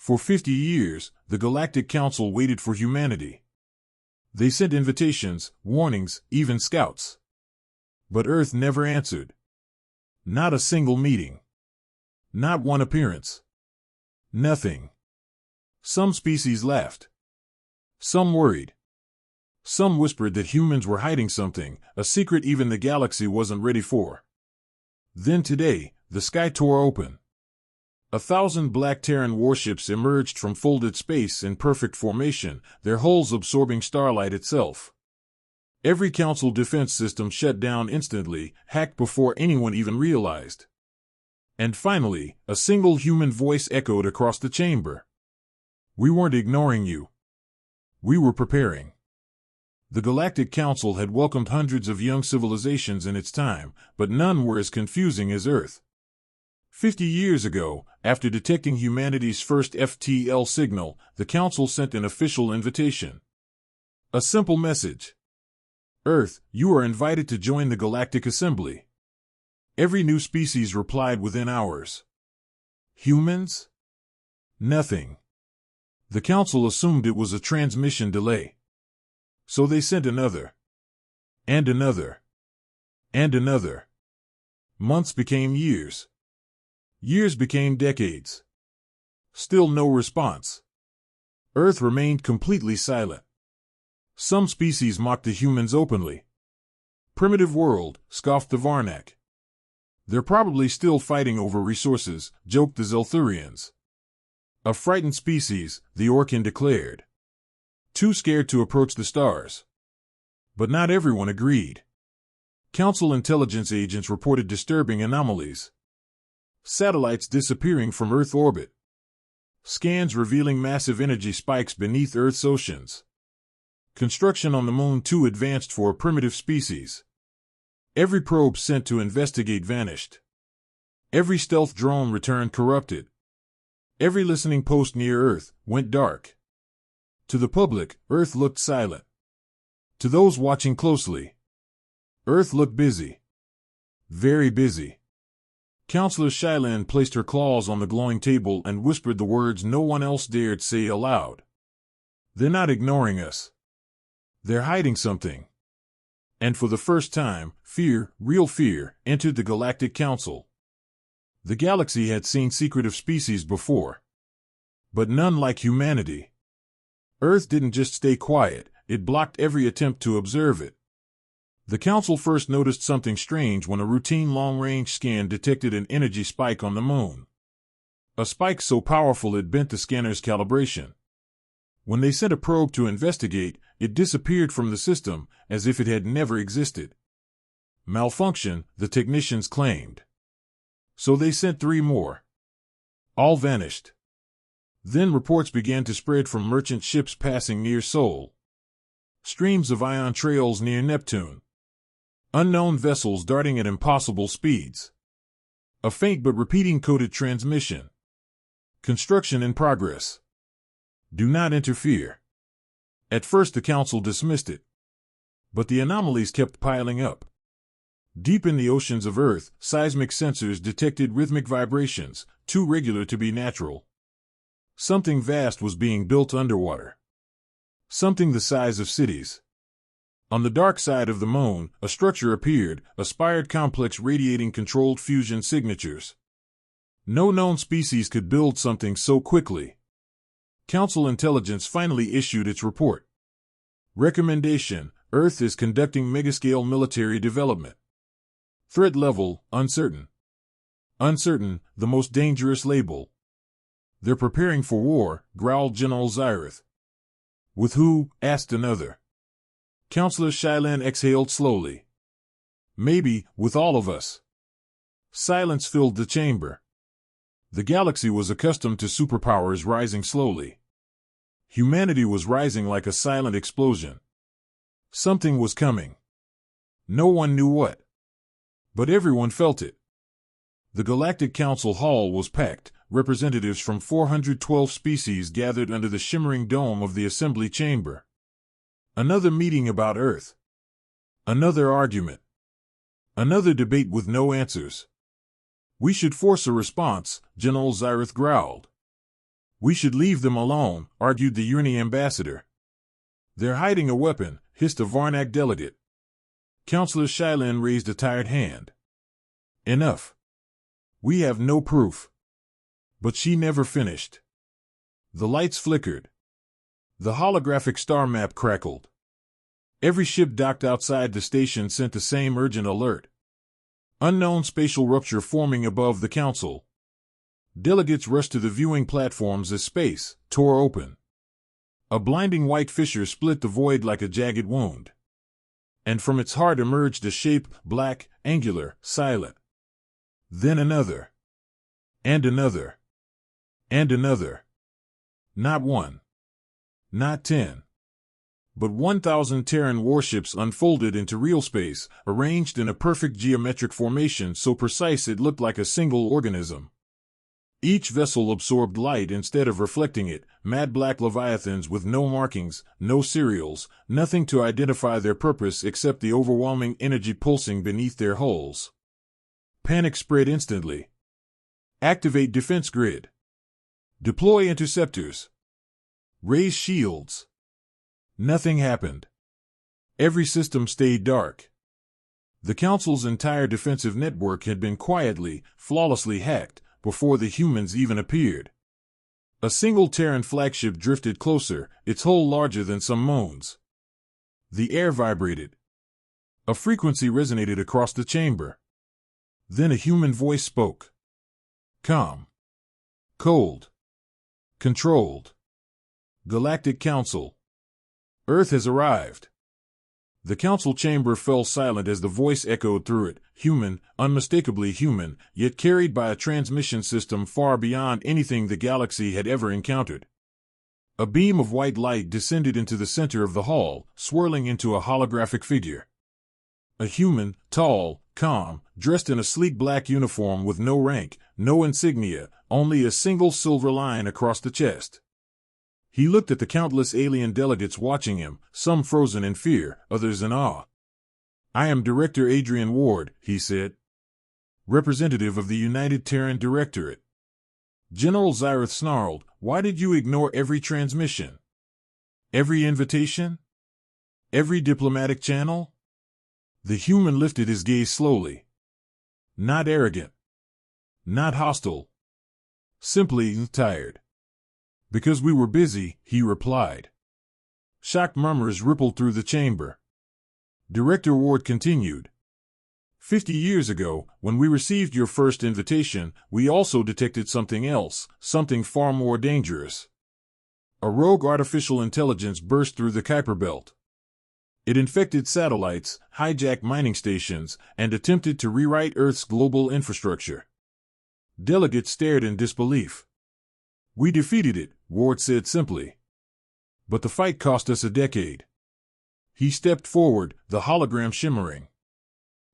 For 50 years, the Galactic Council waited for humanity. They sent invitations, warnings, even scouts. But Earth never answered. Not a single meeting. Not one appearance. Nothing. Some species laughed. Some worried. Some whispered that humans were hiding something, a secret even the galaxy wasn't ready for. Then today, the sky tore open. 1,000 black Terran warships emerged from folded space in perfect formation, their hulls absorbing starlight itself. Every Council defense system shut down instantly, hacked before anyone even realized. And finally, a single human voice echoed across the chamber. "We weren't ignoring you. We were preparing." The Galactic Council had welcomed hundreds of young civilizations in its time, but none were as confusing as Earth. 50 years ago, after detecting humanity's first FTL signal, the Council sent an official invitation. A simple message. "Earth, you are invited to join the Galactic Assembly." Every new species replied within hours. Humans? Nothing. The Council assumed it was a transmission delay. So they sent another. And another. And another. Months became years. Years became decades. Still no response. Earth remained completely silent. Some species mocked the humans openly. "Primitive world," scoffed the Varnak. "They're probably still fighting over resources," joked the Zelthurians. "A frightened species," the Orkin declared. "Too scared to approach the stars." But not everyone agreed. Council intelligence agents reported disturbing anomalies. Satellites disappearing from Earth orbit. Scans revealing massive energy spikes beneath Earth's oceans. Construction on the Moon too advanced for a primitive species. Every probe sent to investigate vanished. Every stealth drone returned corrupted. Every listening post near Earth went dark. To the public, Earth looked silent. To those watching closely, Earth looked busy. Very busy. Counselor Shylan placed her claws on the glowing table and whispered the words no one else dared say aloud. "They're not ignoring us. They're hiding something." And for the first time, fear, real fear, entered the Galactic Council. The galaxy had seen secretive species before. But none like humanity. Earth didn't just stay quiet, it blocked every attempt to observe it. The Council first noticed something strange when a routine long-range scan detected an energy spike on the Moon. A spike so powerful it bent the scanner's calibration. When they sent a probe to investigate, it disappeared from the system, as if it had never existed. Malfunction, the technicians claimed. So they sent 3 more. All vanished. Then reports began to spread from merchant ships passing near Sol. Streams of ion trails near Neptune. Unknown vessels darting at impossible speeds. A faint but repeating coded transmission. Construction in progress. Do not interfere. At first the Council dismissed it. But the anomalies kept piling up. Deep in the oceans of Earth, seismic sensors detected rhythmic vibrations, too regular to be natural. Something vast was being built underwater. Something the size of cities. On the dark side of the Moon, a structure appeared, a spired complex radiating controlled fusion signatures. No known species could build something so quickly. Council intelligence finally issued its report. Recommendation: Earth is conducting megascale military development. Threat level: uncertain. Uncertain, the most dangerous label. "They're preparing for war," growled General Zyrith. "With who?" asked another. Counselor Shylan exhaled slowly. "Maybe, with all of us." Silence filled the chamber. The galaxy was accustomed to superpowers rising slowly. Humanity was rising like a silent explosion. Something was coming. No one knew what. But everyone felt it. The Galactic Council hall was packed, representatives from 412 species gathered under the shimmering dome of the assembly chamber. Another meeting about Earth. Another argument. Another debate with no answers. "We should force a response," General Zyrith growled. We should leave them alone, argued the Uni ambassador. They're hiding a weapon, hissed a Varnak delegate. Councillor Shylin raised a tired hand. Enough. We have no proof. But she never finished. The lights flickered. The holographic star map crackled. Every ship docked outside the station sent the same urgent alert. Unknown spatial rupture forming above the council. Delegates rushed to the viewing platforms as space tore open. A blinding white fissure split the void like a jagged wound. And from its heart emerged a shape, black, angular, silent. Then another. And another. And another. Not one. Not 10. But 1,000 Terran warships unfolded into real space, arranged in a perfect geometric formation so precise it looked like a single organism. Each vessel absorbed light instead of reflecting it, mad black leviathans with no markings, no serials, nothing to identify their purpose except the overwhelming energy pulsing beneath their hulls. Panic spread instantly. Activate defense grid. Deploy interceptors. Raise shields. Nothing happened. Every system stayed dark. The Council's entire defensive network had been quietly, flawlessly hacked before the humans even appeared. A single Terran flagship drifted closer, its hull larger than some moons. The air vibrated. A frequency resonated across the chamber. Then a human voice spoke. Calm. Cold. Controlled. Galactic Council. Earth has arrived. The council chamber fell silent as the voice echoed through it, human, unmistakably human, yet carried by a transmission system far beyond anything the galaxy had ever encountered. A beam of white light descended into the center of the hall, swirling into a holographic figure. A human, tall, calm, dressed in a sleek black uniform with no rank, no insignia, only a single silver line across the chest. He looked at the countless alien delegates watching him, some frozen in fear, others in awe. I am Director Adrian Ward, he said. Representative of the United Terran Directorate. General Zyrith snarled, why did you ignore every transmission? Every invitation? Every diplomatic channel? The human lifted his gaze slowly. Not arrogant. Not hostile. Simply tired. Because we were busy, he replied. Shocked murmurs rippled through the chamber. Director Ward continued. 50 years ago, when we received your first invitation, we also detected something else, something far more dangerous. A rogue artificial intelligence burst through the Kuiper Belt. It infected satellites, hijacked mining stations, and attempted to rewrite Earth's global infrastructure. Delegates stared in disbelief. We defeated it, Ward said simply. But the fight cost us a decade. He stepped forward, the hologram shimmering.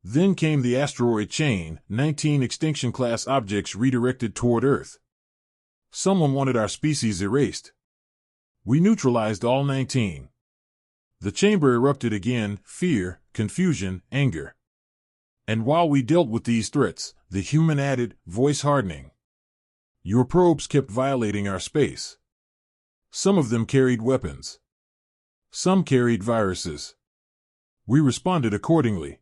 Then came the asteroid chain, 19 extinction-class objects redirected toward Earth. Someone wanted our species erased. We neutralized all 19. The chamber erupted again, fear, confusion, anger. And while we dealt with these threats, the human added, voice hardening. Your probes kept violating our space. Some of them carried weapons. Some carried viruses. We responded accordingly.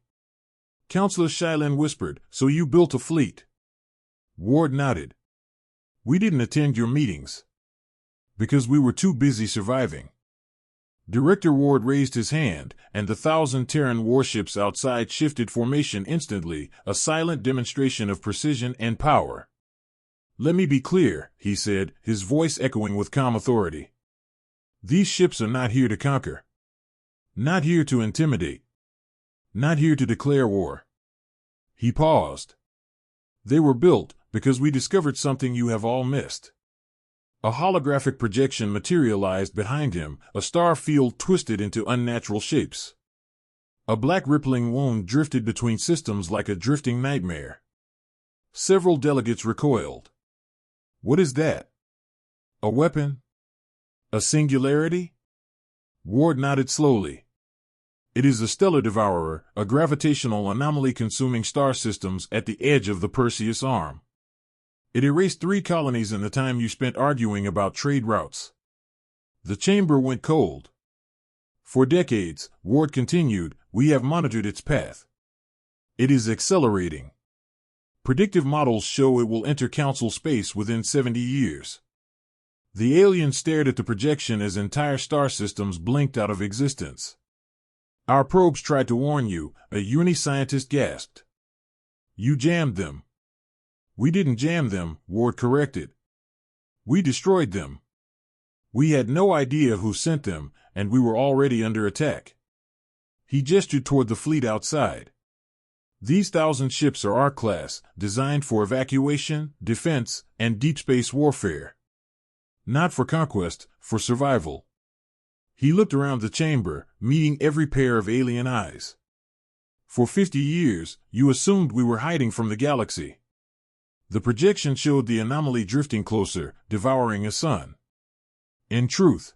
Councillor Shylin whispered, so you built a fleet. Ward nodded. We didn't attend your meetings. Because we were too busy surviving. Director Ward raised his hand, and the 1,000 Terran warships outside shifted formation instantly, a silent demonstration of precision and power. Let me be clear, he said, his voice echoing with calm authority. These ships are not here to conquer. Not here to intimidate. Not here to declare war. He paused. They were built because we discovered something you have all missed. A holographic projection materialized behind him, a star field twisted into unnatural shapes. A black rippling wound drifted between systems like a drifting nightmare. Several delegates recoiled. What is that? A weapon? A singularity? Ward nodded slowly. It is a stellar devourer, a gravitational anomaly consuming star systems at the edge of the Perseus arm. It erased 3 colonies in the time you spent arguing about trade routes. The chamber went cold. For decades, Ward continued, we have monitored its path. It is accelerating. Predictive models show it will enter Council space within 70 years. The aliens stared at the projection as entire star systems blinked out of existence. Our probes tried to warn you, a uni-scientist gasped. You jammed them. We didn't jam them, Ward corrected. We destroyed them. We had no idea who sent them, and we were already under attack. He gestured toward the fleet outside. These 1,000 ships are our class, designed for evacuation, defense, and deep space warfare. Not for conquest, for survival. He looked around the chamber, meeting every pair of alien eyes. For 50 years, you assumed we were hiding from the galaxy. The projection showed the anomaly drifting closer, devouring a sun. In truth,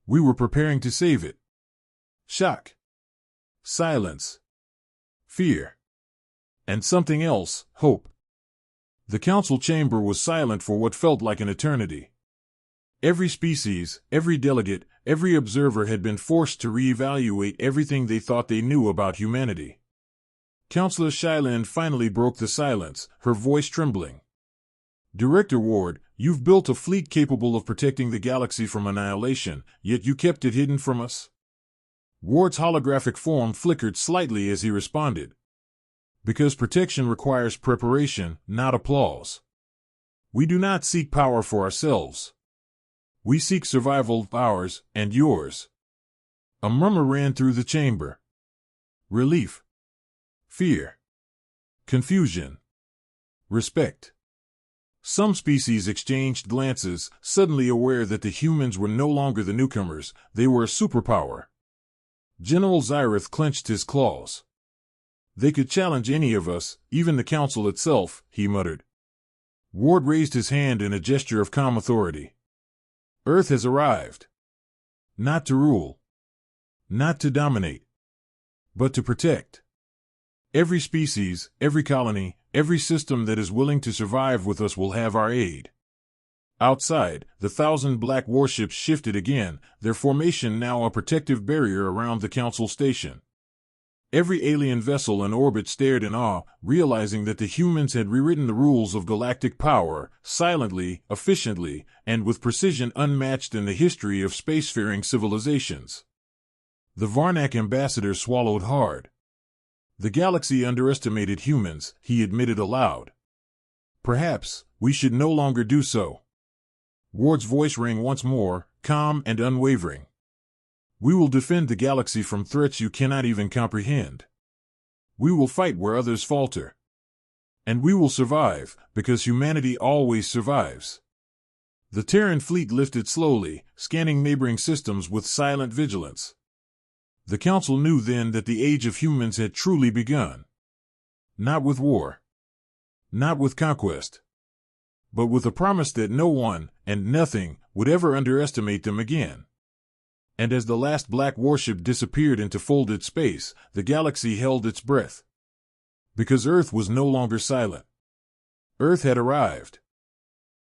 we were preparing to save it. Shock. Silence. Fear. And something else, hope. The council chamber was silent for what felt like an eternity. Every species, every delegate, every observer had been forced to reevaluate everything they thought they knew about humanity. Councillor Shylin finally broke the silence, her voice trembling. Director Ward, you've built a fleet capable of protecting the galaxy from annihilation, yet you kept it hidden from us? Ward's holographic form flickered slightly as he responded. Because protection requires preparation, not applause. We do not seek power for ourselves. We seek survival, ours and yours. A murmur ran through the chamber. Relief. Fear. Confusion. Respect. Some species exchanged glances, suddenly aware that the humans were no longer the newcomers, they were a superpower. General Zyrith clenched his claws. They could challenge any of us, even the council itself, he muttered. Ward raised his hand in a gesture of calm authority. Earth has arrived. Not to rule. Not to dominate. But to protect. Every species, every colony, every system that is willing to survive with us will have our aid. Outside, the 1,000 black warships shifted again, their formation now a protective barrier around the council station. Every alien vessel in orbit stared in awe, realizing that the humans had rewritten the rules of galactic power, silently, efficiently, and with precision unmatched in the history of spacefaring civilizations. The Varnak ambassador swallowed hard. The galaxy underestimated humans, he admitted aloud. Perhaps, we should no longer do so. Ward's voice rang once more, calm and unwavering. We will defend the galaxy from threats you cannot even comprehend. We will fight where others falter. And we will survive, because humanity always survives. The Terran fleet lifted slowly, scanning neighboring systems with silent vigilance. The Council knew then that the age of humans had truly begun. Not with war. Not with conquest. But with a promise that no one, and nothing, would ever underestimate them again. And as the last black warship disappeared into folded space, the galaxy held its breath. Because Earth was no longer silent. Earth had arrived.